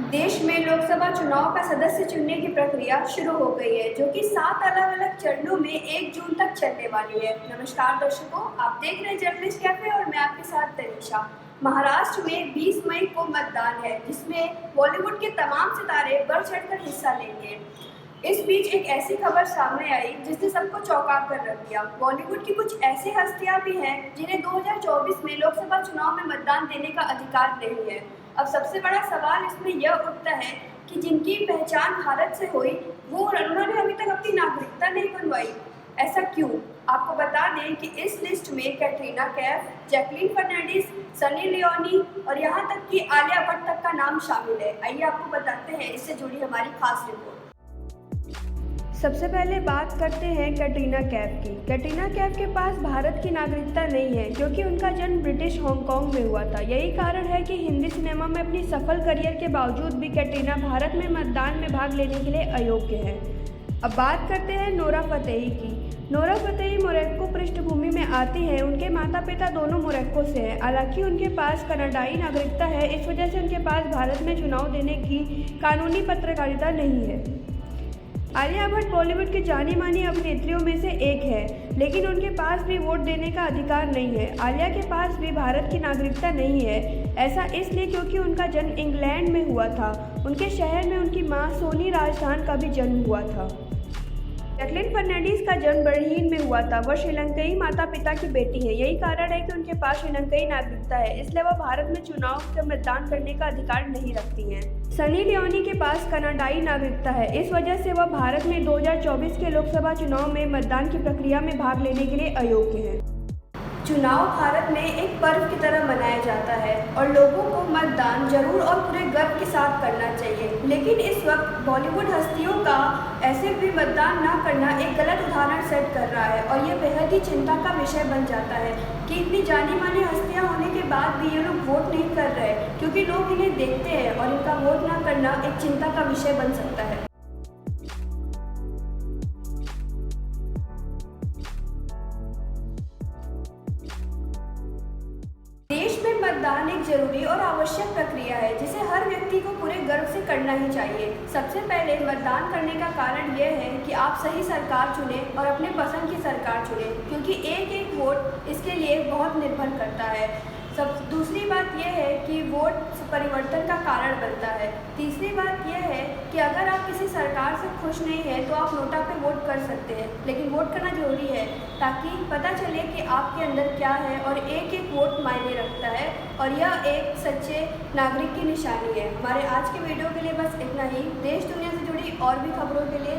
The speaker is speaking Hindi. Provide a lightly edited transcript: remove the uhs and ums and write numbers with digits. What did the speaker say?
देश में लोकसभा चुनाव का सदस्य चुनने की प्रक्रिया शुरू हो गई है, जो कि 7 अलग-अलग चरणों में 1 जून तक चलने वाली है। नमस्कार दर्शकों, आप देख रहे हैं जर्नलिस्ट कैफे और मैं आपके साथ तनीषा। महाराष्ट्र में 20 मई को मतदान है, जिसमें बॉलीवुड के तमाम सितारे बढ़-चढ़कर हिस्सा लेंगे। इस बीच एक ऐसी खबर सामने आई जिसने सबको चौंका कर रख दिया। बॉलीवुड की कुछ ऐसी हस्तियां भी हैं जिन्हें 2024 में लोकसभा चुनाव में मतदान देने का अधिकार नहीं है। अब सबसे बड़ा सवाल इसमें यह उठता है कि जिनकी पहचान भारत से हुई वो उन्होंने अभी तक अपनी नागरिकता नहीं बनवाई। ऐसा क्यों? आपको बता दें कि इस लिस्ट में कैटरीना कैफ, जैकलीन फर्नांडीज, सनी लियोनी और यहाँ तक कि आलिया भट्ट तक का नाम शामिल है। आइए आपको बताते हैं इससे जुड़ी हमारी खास रिपोर्ट। सबसे पहले बात करते हैं कैटरीना कैफ की। कैटरीना कैफ के पास भारत की नागरिकता नहीं है, क्योंकि उनका जन्म ब्रिटिश हांगकांग में हुआ था। यही कारण है कि हिंदी सिनेमा में अपनी सफल करियर के बावजूद भी कैटरीना भारत में मतदान में भाग लेने के लिए अयोग्य है। अब बात करते हैं नोरा फतेही की। नोरा फतेही मोरक्को पृष्ठभूमि में आती हैं। उनके माता पिता दोनों मोरक्को से हैं। हालांकि उनके पास कनाडाई नागरिकता है, इस वजह से उनके पास भारत में चुनाव देने की कानूनी पत्रकारिता नहीं है। आलिया भट्ट बॉलीवुड की जानी मानी अभिनेत्रियों में से एक है, लेकिन उनके पास भी वोट देने का अधिकार नहीं है। आलिया के पास भी भारत की नागरिकता नहीं है। ऐसा इसलिए क्योंकि उनका जन्म इंग्लैंड में हुआ था। उनके शहर में उनकी मां सोनी राजस्थान का भी जन्म हुआ था। जैकलीन फर्नांडीज का जन्म बर्लिन में हुआ था। वह श्रीलंकाई माता पिता की बेटी है। यही कारण है कि उनके पास श्रीलंकाई नागरिकता है, इसलिए वह भारत में चुनाव में मतदान करने का अधिकार नहीं रखती हैं। सनी लियोनी के पास कनाडाई नागरिकता है, इस वजह से वह भारत में 2024 के लोकसभा चुनाव में मतदान की प्रक्रिया में भाग लेने के लिए अयोग्य है। चुनाव भारत में एक पर्व की तरह मनाया जाता है और लोगों को मतदान जरूर और पूरे गर्व के साथ करना चाहिए। लेकिन इस वक्त बॉलीवुड हस्तियों का ऐसे भी मतदान न करना एक गलत उदाहरण सेट कर रहा है और ये बेहद ही चिंता का विषय बन जाता है कि इतनी जानी मानी हस्तियां होने के बाद भी ये लोग वोट नहीं कर रहे, क्योंकि लोग इन्हें देखते हैं और इनका वोट न करना एक चिंता का विषय बन सकता है। मतदान एक जरूरी और आवश्यक प्रक्रिया है, जिसे हर व्यक्ति को पूरे गर्व से करना ही चाहिए। सबसे पहले मतदान करने का कारण यह है कि आप सही सरकार चुनें और अपने पसंद की सरकार चुनें, क्योंकि एक एक वोट इसके लिए बहुत निर्भर करता है। दूसरी बात यह है कि वोट परिवर्तन का कारण बनता है। तीसरी बात यह है कि अगर आप किसी सरकार से खुश नहीं हैं तो आप नोटा पे वोट कर सकते हैं, लेकिन वोट करना जरूरी है ताकि पता चले कि आपके अंदर क्या है और एक एक वोट मायने रखता है और यह एक सच्चे नागरिक की निशानी है। हमारे आज के वीडियो के लिए बस इतना ही। देश दुनिया से जुड़ी और भी खबरों के लिए